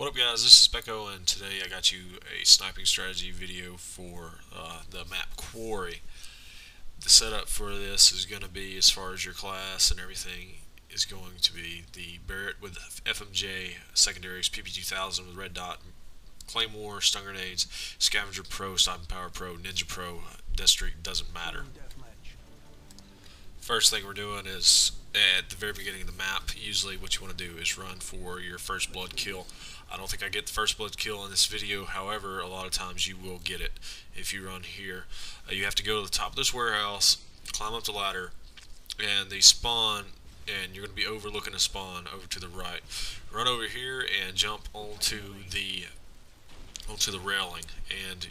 What up guys, this is Specko and today I got you a sniping strategy video for the map Quarry. The setup for this is going to be, as far as your class and everything, is going to be the Barrett with FMJ secondaries, PP2000 with red dot, Claymores, stun grenades, Scavenger Pro, Sniping Power Pro, Ninja Pro, Death Streak, doesn't matter. First thing we're doing is, at the very beginning of the map, usually what you want to do is run for your first blood kill. I don't think I get the first blood kill in this video, however, a lot of times you will get it if you run here. You have to go to the top of this warehouse, climb up the ladder, and they spawn, and you're going to be overlooking a spawn over to the right. Run over here and jump onto the railing, and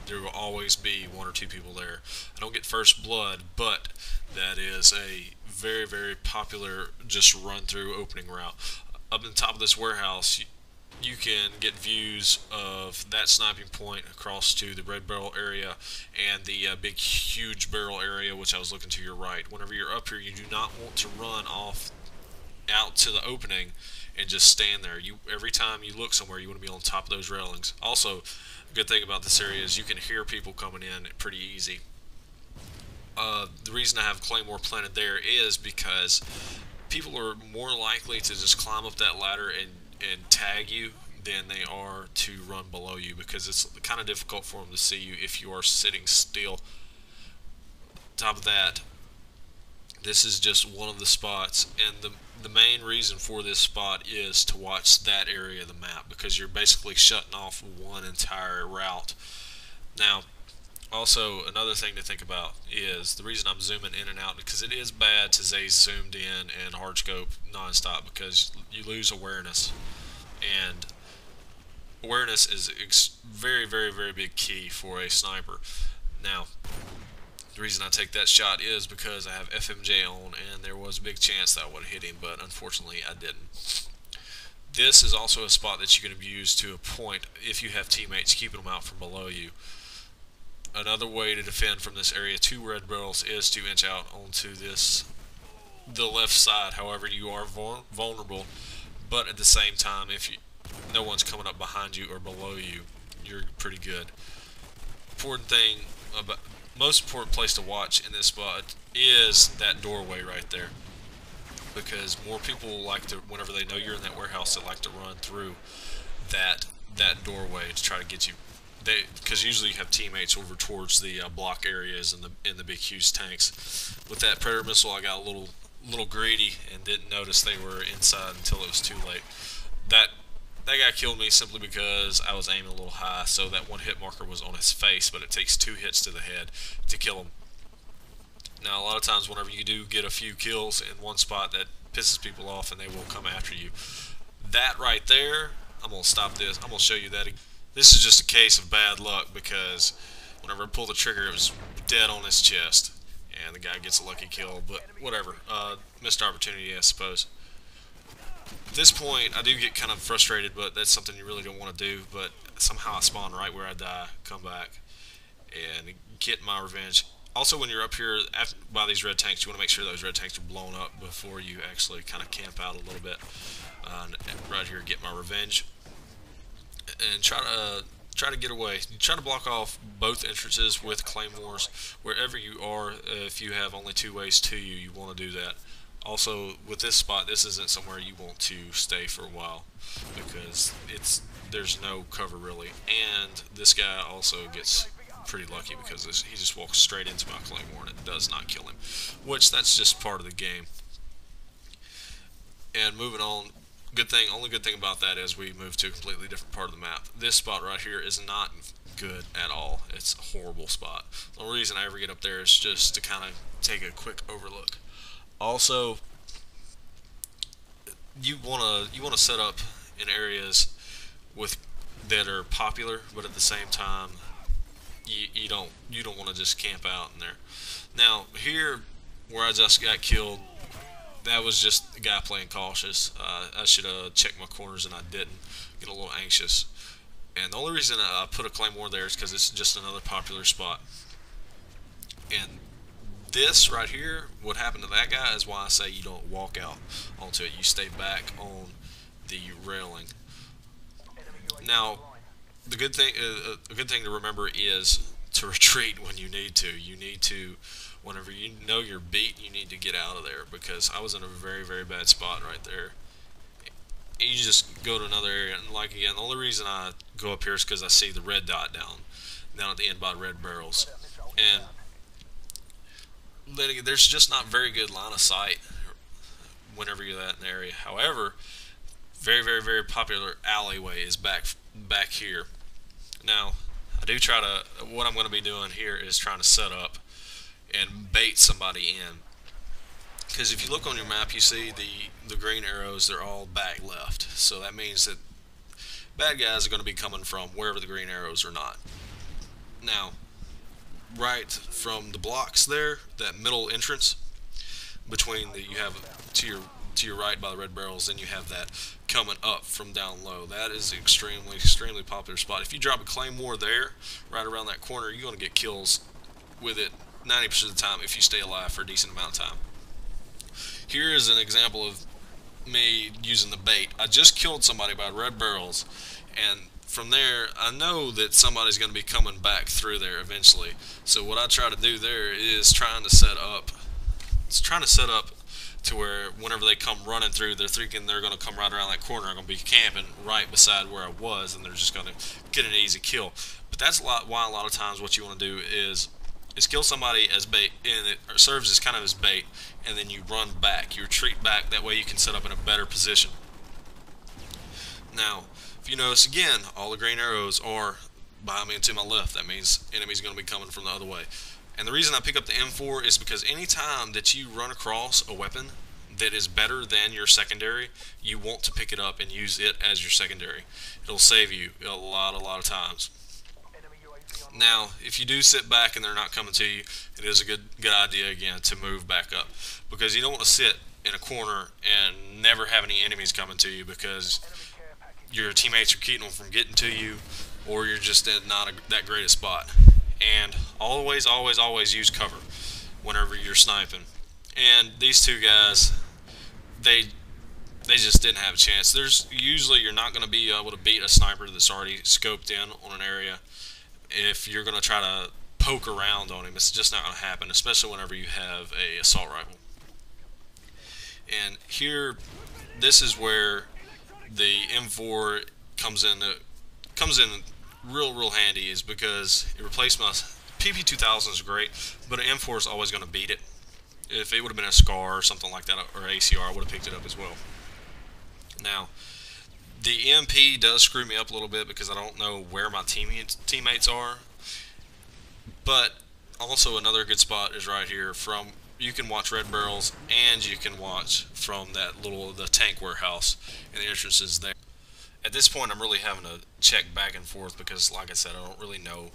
there will always be one or two people there. I don't get first blood, but that is a very, very popular just run through opening route. Up in the top of this warehouse, you can get views of that sniping point across to the red barrel area and the big huge barrel area, which I was looking to your right. Whenever you're up here, you do not want to run off out to the opening and just stand there. Every time you look somewhere, you want to be on top of those railings. Also, a good thing about this area is you can hear people coming in pretty easy. The reason I have Claymore planted there is because people are more likely to just climb up that ladder and tag you than they are to run below you, because it's kind of difficult for them to see you if you are sitting still. Top of that, this is just one of the spots, and the main reason for this spot is to watch that area of the map, because you're basically shutting off one entire route. Now, also, another thing to think about is the reason I'm zooming in and out, because it is bad to stay zoomed in and hard scope non-stop, because you lose awareness, and awareness is very, very, very big key for a sniper. Now, the reason I take that shot is because I have FMJ on, and there was a big chance that I would have hit him, but unfortunately I didn't. This is also a spot that you can abuse to a point if you have teammates keeping them out from below you. Another way to defend from this area, two red barrels, is to inch out onto the left side. However, you are vulnerable, but at the same time, if no one's coming up behind you or below you, you're pretty good. Most important place to watch in this spot is that doorway right there, because more people like to, whenever they know you're in that warehouse, they like to run through that doorway to try to get you. Because usually you have teammates over towards the block areas and the big huge tanks. With that predator missile, I got a little greedy and didn't notice they were inside until it was too late. That guy killed me simply because I was aiming a little high, so that one hit marker was on his face, but it takes 2 hits to the head to kill him. Now, a lot of times whenever you do get a few kills in one spot, that pisses people off and they will come after you. That right there, I'm going to stop this. I'm going to show you that again. This is just a case of bad luck, because whenever I pulled the trigger, it was dead on his chest, and the guy gets a lucky kill, but whatever. Missed opportunity, I suppose. At this point, I do get kind of frustrated, but that's something you really don't want to do, but somehow I spawn right where I die, come back, and get my revenge. Also, when you're up here by these red tanks, you want to make sure those red tanks are blown up before you actually kind of camp out a little bit. Right here, get my revenge. And try to get away. You try to block off both entrances with claymores. Wherever you are, if you have only 2 ways to you, you want to do that. Also, with this spot, this isn't somewhere you want to stay for a while, because there's no cover really. And this guy also gets pretty lucky, because he just walks straight into my claymore and it does not kill him, which that's just part of the game. And moving on. Only good thing about that is we move to a completely different part of the map. This spot right here is not good at all. It's a horrible spot. The only reason I ever get up there is just to kind of take a quick overlook. Also, you wanna set up in areas that are popular, but at the same time, you don't want to just camp out in there. Now here, where I just got killed, that was just the guy playing cautious. I should have checked my corners and I didn't. Get a little anxious. And the only reason I put a claymore there is because it's just another popular spot. And this right here, what happened to that guy, is why I say you don't walk out onto it. You stay back on the railing. Now, a good thing to remember is to retreat when you need to. You need to, whenever you know you're beat, you need to get out of there, because I was in a very, very bad spot right there. You just go to another area, and like again, the only reason I go up here is because I see the red dot down at the end by red barrels, and there's just not very good line of sight whenever you're that in the area. However, very, very, very popular alleyway is back here. Now, I do try to, what I'm going to be doing here is trying to set up and bait somebody in. Because if you look on your map, you see the green arrows, they're all back left. So that means that bad guys are going to be coming from wherever the green arrows are not. Now, right from the blocks there, that middle entrance between you have to your right by the red barrels, then you have that coming up from down low. That is an extremely, extremely popular spot. If you drop a Claymore there, right around that corner, you're going to get kills with it 90% of the time if you stay alive for a decent amount of time. Here is an example of me using the bait. I just killed somebody by red barrels, and from there, I know that somebody's going to be coming back through there eventually. So what I try to do there is trying to set up to where whenever they come running through, they're thinking they're going to come right around that corner. I'm going to be camping right beside where I was, and they're just going to get an easy kill. But that's why a lot of times what you want to do is kill somebody as bait, and it serves as kind of as bait, and then you run back, you retreat back. That way you can set up in a better position. Now, if you notice again, all the green arrows are behind me and to my left. That means enemies are going to be coming from the other way. And the reason I pick up the M4 is because anytime that you run across a weapon that is better than your secondary, you want to pick it up and use it as your secondary. It'll save you a lot of times. Now, if you do sit back and they're not coming to you, it is a good idea again to move back up, because you don't want to sit in a corner and never have any enemies coming to you because your teammates are keeping them from getting to you, or you're just in not that great a spot. And always use cover whenever you're sniping. And these two guys, they just didn't have a chance. Usually you're not going to be able to beat a sniper that's already scoped in on an area. If you're going to try to poke around on him, it's just not going to happen, especially whenever you have a assault rifle. And here, this is where the M4 comes in real handy, is because it replaced my PP2000 is great, but an M4 is always going to beat it. If it would have been a SCAR or something like that, or ACR, I would have picked it up as well. Now, the MP does screw me up a little bit because I don't know where my teammates are. But also another good spot is right here. You can watch red barrels, and you can watch from the tank warehouse, and the entrance is there. At this point, I'm really having to check back and forth because, like I said, I don't really know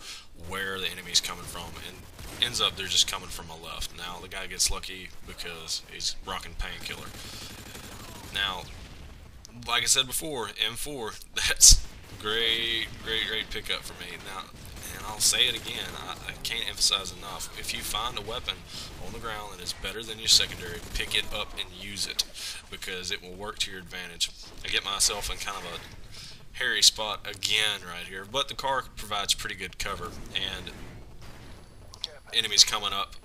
where the enemy's coming from, and ends up they're just coming from my left. Now, the guy gets lucky because he's rocking painkiller. Now, like I said before, M4, that's great pickup for me. Now, and I'll say it again, I can't emphasize enough, if you find a weapon on the ground that is better than your secondary, pick it up and use it, because it will work to your advantage. I get myself in kind of a hairy spot again right here, but the car provides pretty good cover, and enemies coming up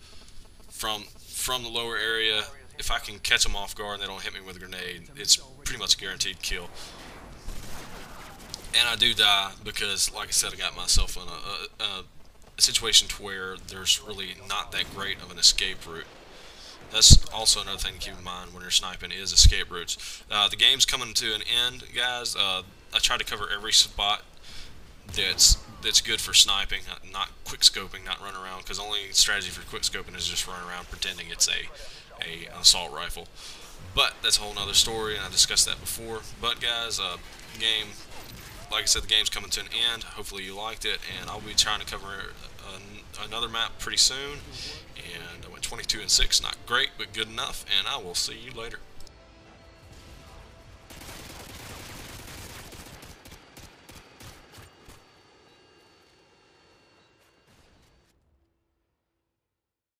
from the lower area, if I can catch them off guard and they don't hit me with a grenade, it's pretty much a guaranteed kill. And I do die because, like I said, I got myself in a situation to where there's really not that great of an escape route. That's also another thing to keep in mind when you're sniping, is escape routes. The game's coming to an end, guys. I try to cover every spot that's good for sniping, not quick scoping, not run around, because the only strategy for quick scoping is just run around pretending it's an assault rifle. But that's a whole nother story, and I discussed that before. But guys, game, like I said, the game's coming to an end. Hopefully you liked it, and I'll be trying to cover another map pretty soon. And I went 22-6, not great, but good enough, and I will see you later.